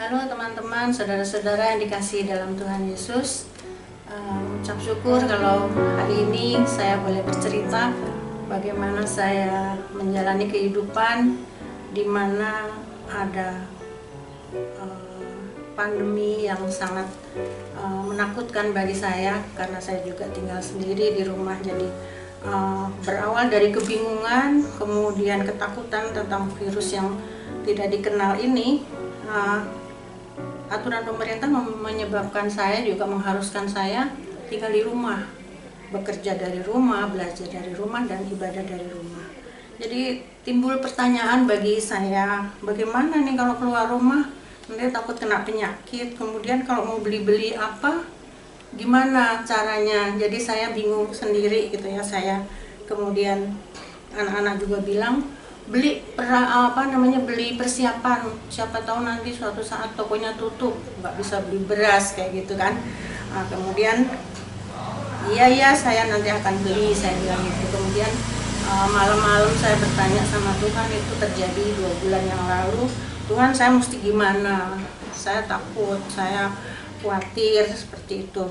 Halo teman-teman, saudara-saudara yang dikasihi dalam Tuhan Yesus. Ucap syukur kalau hari ini saya boleh bercerita bagaimana saya menjalani kehidupan di mana ada pandemi yang sangat menakutkan bagi saya, karena saya juga tinggal sendiri di rumah. Jadi berawal dari kebingungan, kemudian ketakutan tentang virus yang tidak dikenal ini. Aturan pemerintah menyebabkan saya, juga mengharuskan saya tinggal di rumah, bekerja dari rumah, belajar dari rumah, dan ibadah dari rumah. Jadi timbul pertanyaan bagi saya, bagaimana nih kalau keluar rumah, nanti takut kena penyakit, kemudian kalau mau beli-beli apa, gimana caranya. Jadi saya bingung sendiri gitu ya. Saya kemudian anak-anak juga bilang, beli beli persiapan, siapa tahu nanti suatu saat tokonya tutup, nggak bisa beli beras kayak gitu kan. Kemudian iya saya nanti akan beli, saya bilang gitu. Kemudian malam-malam saya bertanya sama Tuhan, itu terjadi 2 bulan yang lalu. Tuhan, saya mesti gimana? Saya takut, saya khawatir seperti itu.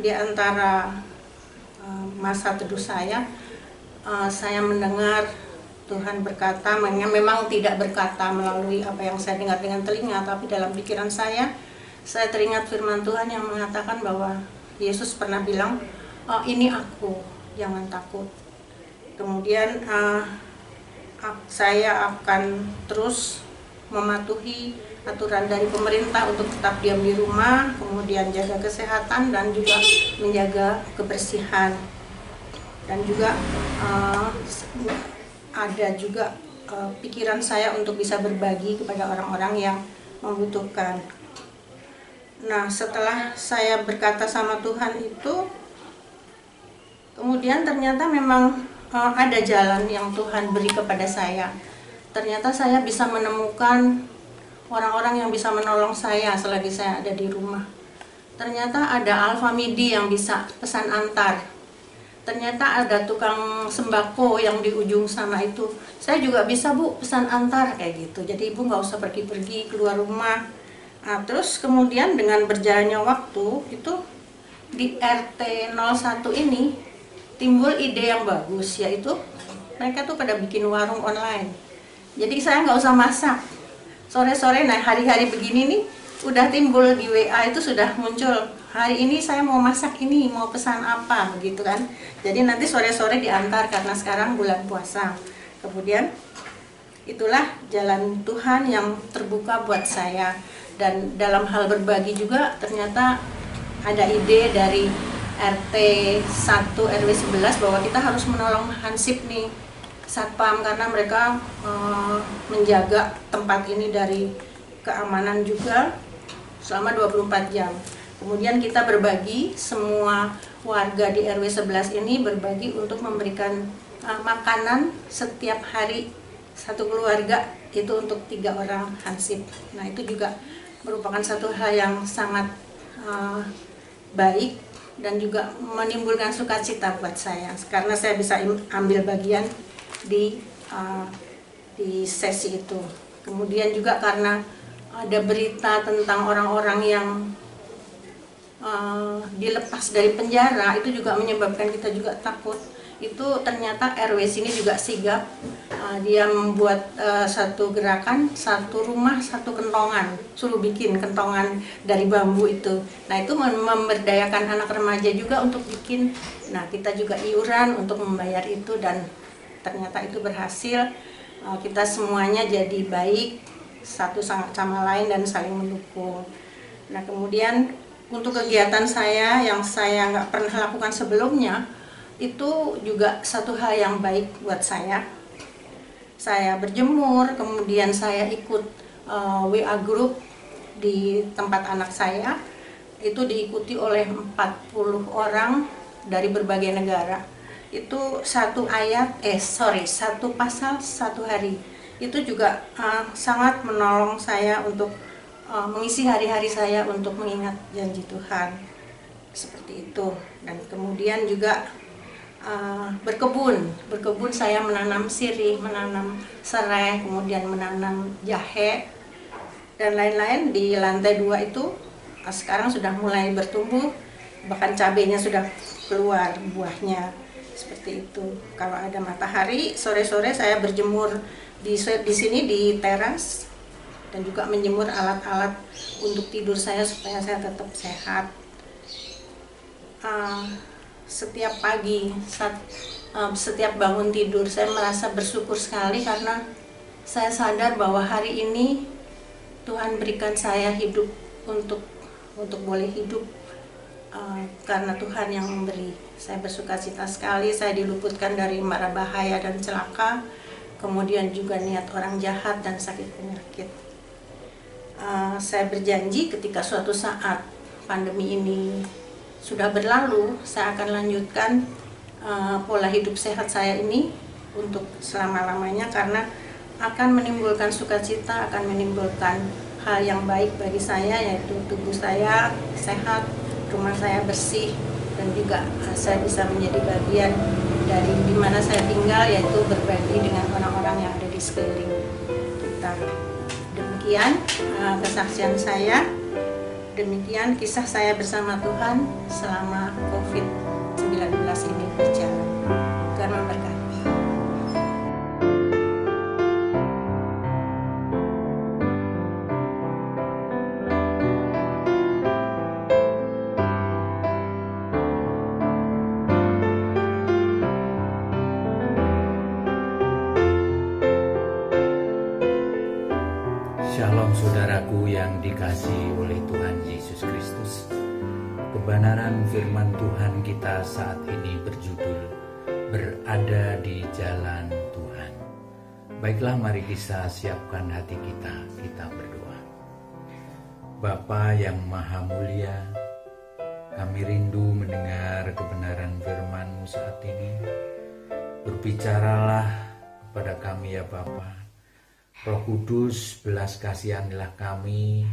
Di antara masa teduh saya mendengar Tuhan berkata, memang tidak berkata melalui apa yang saya dengar dengan telinga, tapi dalam pikiran saya teringat firman Tuhan yang mengatakan bahwa Yesus pernah bilang, ini aku, jangan takut. Kemudian saya akan terus mematuhi aturan dari pemerintah untuk tetap diam di rumah, kemudian jaga kesehatan dan juga menjaga kebersihan. Dan juga ada juga pikiran saya untuk bisa berbagi kepada orang-orang yang membutuhkan. Nah, setelah saya berkata sama Tuhan itu, kemudian ternyata memang ada jalan yang Tuhan beri kepada saya. Ternyata saya bisa menemukan orang-orang yang bisa menolong saya selagi saya ada di rumah. Ternyata ada Alfamidi yang bisa pesan antar. Ternyata ada tukang sembako yang di ujung sana itu. Saya juga bisa, Bu, pesan antar kayak gitu. Jadi Ibu nggak usah pergi-pergi keluar rumah. Terus kemudian dengan berjalannya waktu itu di RT 01 ini timbul ide yang bagus, yaitu mereka tuh pada bikin warung online. Jadi saya nggak usah masak. Sore-sore, nah hari-hari begini nih udah timbul di WA itu sudah muncul, hari ini saya mau masak ini, mau pesan apa begitu kan. Jadi nanti sore-sore diantar karena sekarang bulan puasa. Kemudian itulah jalan Tuhan yang terbuka buat saya. Dan dalam hal berbagi juga ternyata ada ide dari RT 1 RW 11 bahwa kita harus menolong Hansip nih, Satpam, karena mereka menjaga tempat ini dari keamanan juga selama 24 jam. Kemudian kita berbagi, semua warga di RW 11 ini berbagi untuk memberikan makanan setiap hari, satu keluarga itu untuk 3 orang Hansip. Nah, itu juga merupakan satu hal yang sangat baik dan juga menimbulkan sukacita buat saya, karena saya bisa ambil bagian di sesi itu. Kemudian juga karena ada berita tentang orang-orang yang dilepas dari penjara, itu juga menyebabkan kita juga takut. Itu ternyata RW sini juga sigap, dia membuat satu gerakan, satu rumah satu kentongan, suruh bikin kentongan dari bambu itu. Nah, itu memberdayakan anak remaja juga untuk bikin. Nah, kita juga iuran untuk membayar itu, dan ternyata itu berhasil. Kita semuanya jadi baik, satu sama lain dan saling mendukung. Nah, kemudian untuk kegiatan saya yang saya nggak pernah lakukan sebelumnya, itu juga satu hal yang baik buat saya. Saya berjemur, kemudian saya ikut WA group di tempat anak saya. Itu diikuti oleh 40 orang dari berbagai negara. Itu satu pasal satu hari. Itu juga sangat menolong saya untuk mengisi hari-hari saya untuk mengingat janji Tuhan. Seperti itu. Dan kemudian juga berkebun saya menanam sirih, menanam serai, kemudian menanam jahe. dan lain-lain. Di lantai 2 itu sekarang sudah mulai bertumbuh, bahkan cabenya sudah keluar buahnya seperti itu. Kalau ada matahari, sore-sore saya berjemur di sini di teras, dan juga menjemur alat-alat untuk tidur saya supaya saya tetap sehat. Setiap pagi setiap bangun tidur saya merasa bersyukur sekali, karena saya sadar bahwa hari ini Tuhan berikan saya hidup untuk boleh hidup, karena Tuhan yang memberi. Saya bersukacita sekali, saya diluputkan dari mara bahaya dan celaka, kemudian juga niat orang jahat dan sakit penyakit. Saya berjanji ketika suatu saat pandemi ini sudah berlalu, saya akan lanjutkan pola hidup sehat saya ini untuk selama-lamanya, karena akan menimbulkan sukacita, akan menimbulkan hal yang baik bagi saya, yaitu tubuh saya sehat, rumah saya bersih, dan juga saya bisa menjadi bagian dari di mana saya tinggal, yaitu berbagi dengan orang-orang yang ada di sekeliling kita. Demikian kesaksian saya, demikian kisah saya bersama Tuhan selama COVID-19 ini berjalan. Tuhan memberkati. Shalom saudaraku yang dikasihi oleh Tuhan Yesus Kristus. Kebenaran firman Tuhan kita saat ini berjudul Berada di Jalan Tuhan. Baiklah, mari kita siapkan hati kita berdoa. Bapa yang Maha Mulia, kami rindu mendengar kebenaran firman-Mu saat ini. Berbicaralah kepada kami ya Bapa. Roh Kudus, belas kasihanilah kami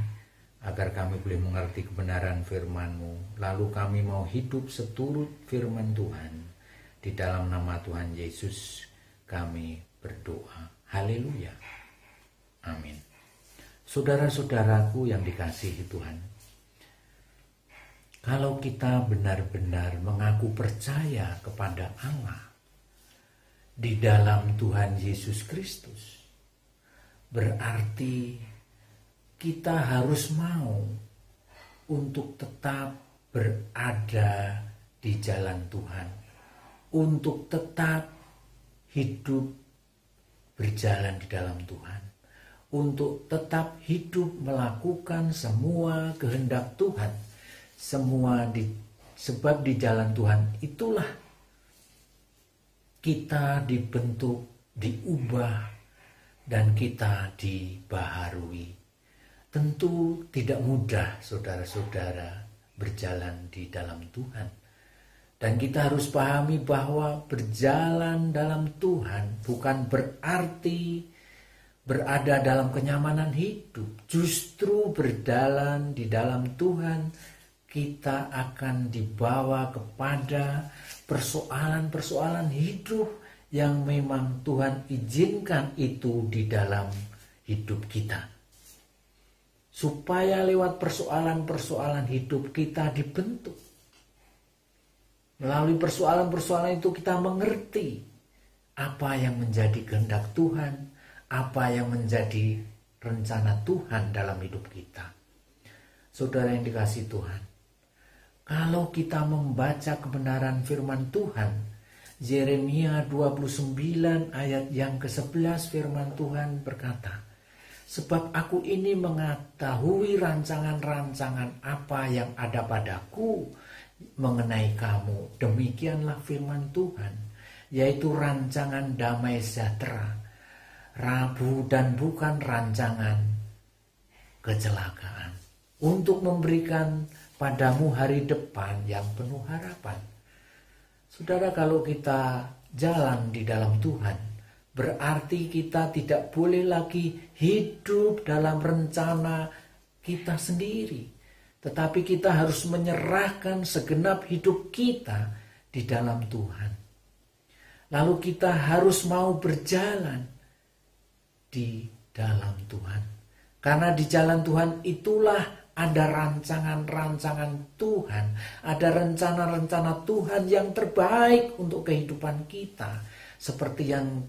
agar kami boleh mengerti kebenaran firman-Mu. Lalu kami mau hidup seturut firman Tuhan. Di dalam nama Tuhan Yesus kami berdoa. Haleluya. Amin. Saudara-saudaraku yang dikasihi Tuhan, kalau kita benar-benar mengaku percaya kepada Allah di dalam Tuhan Yesus Kristus, berarti kita harus mau untuk tetap berada di jalan Tuhan, untuk tetap hidup berjalan di dalam Tuhan, untuk tetap hidup melakukan semua kehendak Tuhan, sebab di jalan Tuhan itulah kita dibentuk, diubah, dan kita dibaharui. Tentu tidak mudah saudara-saudara berjalan di dalam Tuhan. Dan kita harus pahami bahwa berjalan dalam Tuhan bukan berarti berada dalam kenyamanan hidup. Justru berjalan di dalam Tuhan, kita akan dibawa kepada persoalan-persoalan hidup yang memang Tuhan izinkan itu di dalam hidup kita. Supaya lewat persoalan-persoalan hidup kita dibentuk. Melalui persoalan-persoalan itu kita mengerti apa yang menjadi kehendak Tuhan, apa yang menjadi rencana Tuhan dalam hidup kita. Saudara yang dikasihi Tuhan, kalau kita membaca kebenaran firman Tuhan, Yeremia 29 ayat yang ke-11 firman Tuhan berkata, sebab aku ini mengetahui rancangan-rancangan apa yang ada padaku mengenai kamu. Demikianlah firman Tuhan, yaitu rancangan damai sejahtera, rabu dan bukan rancangan kecelakaan, untuk memberikan padamu hari depan yang penuh harapan. Saudara, kalau kita jalan di dalam Tuhan, berarti kita tidak boleh lagi hidup dalam rencana kita sendiri. Tetapi kita harus menyerahkan segenap hidup kita di dalam Tuhan. Lalu kita harus mau berjalan di dalam Tuhan. Karena di jalan Tuhan itulah ada rancangan-rancangan Tuhan, ada rencana-rencana Tuhan yang terbaik untuk kehidupan kita. Seperti yang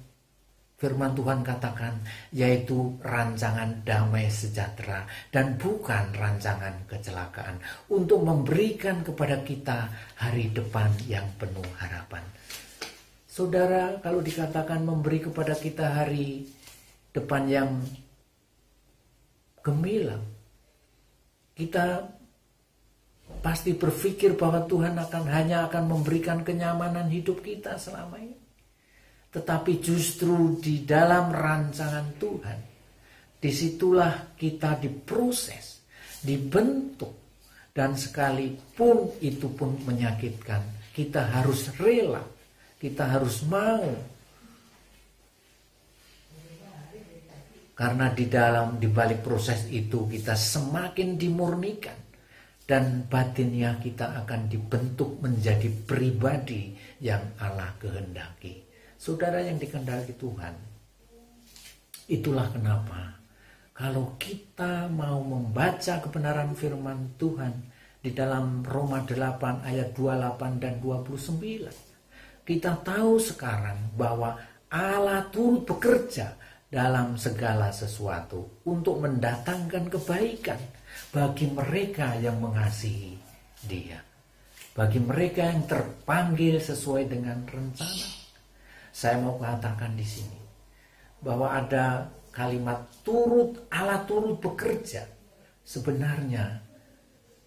firman Tuhan katakan, yaitu rancangan damai sejahtera dan bukan rancangan kecelakaan, untuk memberikan kepada kita hari depan yang penuh harapan. Saudara, kalau dikatakan memberi kepada kita hari depan yang gemilang, kita pasti berpikir bahwa Tuhan hanya akan memberikan kenyamanan hidup kita selama ini. Tetapi justru di dalam rancangan Tuhan, disitulah kita diproses, dibentuk, dan sekalipun itu pun menyakitkan, kita harus rela, kita harus mau. Karena di balik proses itu kita semakin dimurnikan, dan batinnya kita akan dibentuk menjadi pribadi yang Allah kehendaki. Saudara yang dikehendaki Tuhan, itulah kenapa kalau kita mau membaca kebenaran firman Tuhan di dalam Roma 8 ayat 28 dan 29, kita tahu sekarang bahwa Allah turut bekerja dalam segala sesuatu untuk mendatangkan kebaikan bagi mereka yang mengasihi Dia, bagi mereka yang terpanggil sesuai dengan rencana. Saya mau katakan di sini bahwa ada kalimat Allah turut bekerja. Sebenarnya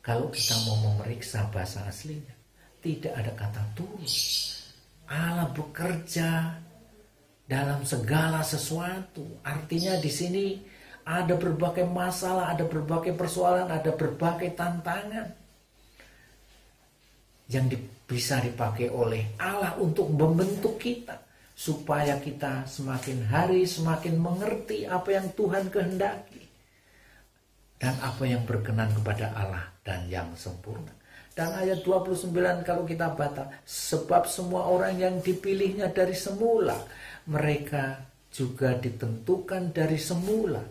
kalau kita mau memeriksa bahasa aslinya, tidak ada kata turut. Allah bekerja dalam segala sesuatu. Artinya di sini ada berbagai masalah, ada berbagai persoalan, ada berbagai tantangan yang bisa dipakai oleh Allah untuk membentuk kita, supaya kita semakin hari semakin mengerti apa yang Tuhan kehendaki dan apa yang berkenan kepada Allah dan yang sempurna. Dan ayat 29 kalau kita baca, sebab semua orang yang dipilihnya dari semula, mereka juga ditentukan dari semula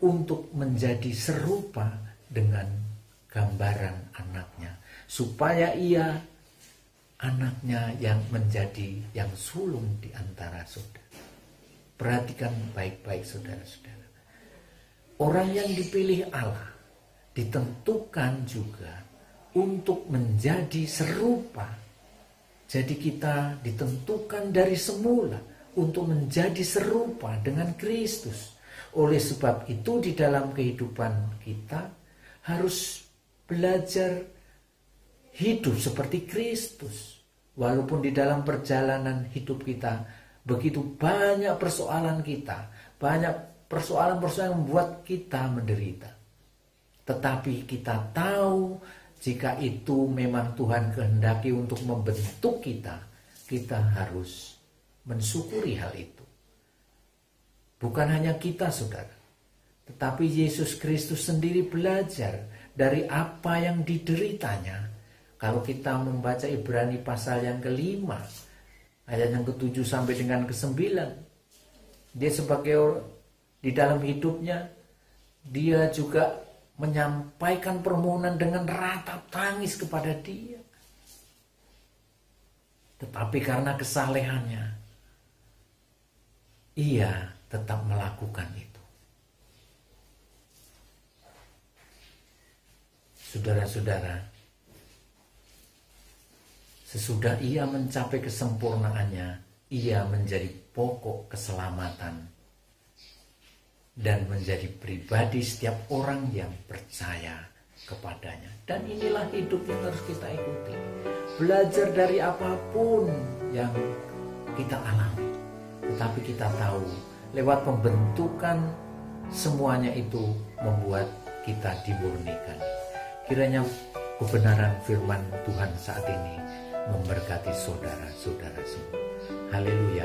untuk menjadi serupa dengan gambaran anaknya, supaya ia anaknya yang menjadi yang sulung di antara saudara. Perhatikan baik-baik saudara-saudara. Orang yang dipilih Allah ditentukan juga untuk menjadi serupa. Jadi kita ditentukan dari semula untuk menjadi serupa dengan Kristus. Oleh sebab itu di dalam kehidupan kita harus belajar hidup seperti Kristus. Walaupun di dalam perjalanan hidup kita begitu banyak persoalan kita, banyak persoalan-persoalan yang membuat kita menderita. Tetapi kita tahu jika itu memang Tuhan kehendaki untuk membentuk kita, kita harus mensyukuri hal itu. Bukan hanya kita saudara, tetapi Yesus Kristus sendiri belajar dari apa yang dideritanya. Kalau kita membaca Ibrani pasal yang ke-5, ayat yang ke-7 sampai dengan ke-9, dia sebagai di dalam hidupnya, dia juga menyampaikan permohonan dengan ratap tangis kepada Dia. Tetapi karena kesalehannya, ia tetap melakukan itu. Saudara-saudara, sesudah ia mencapai kesempurnaannya, ia menjadi pokok keselamatan dan menjadi pribadi setiap orang yang percaya kepadanya. Dan inilah hidup yang harus kita ikuti. Belajar dari apapun yang kita alami. Tetapi kita tahu lewat pembentukan semuanya itu membuat kita dimurnikan. Kiranya kebenaran firman Tuhan saat ini memberkati saudara-saudara semua. Haleluya.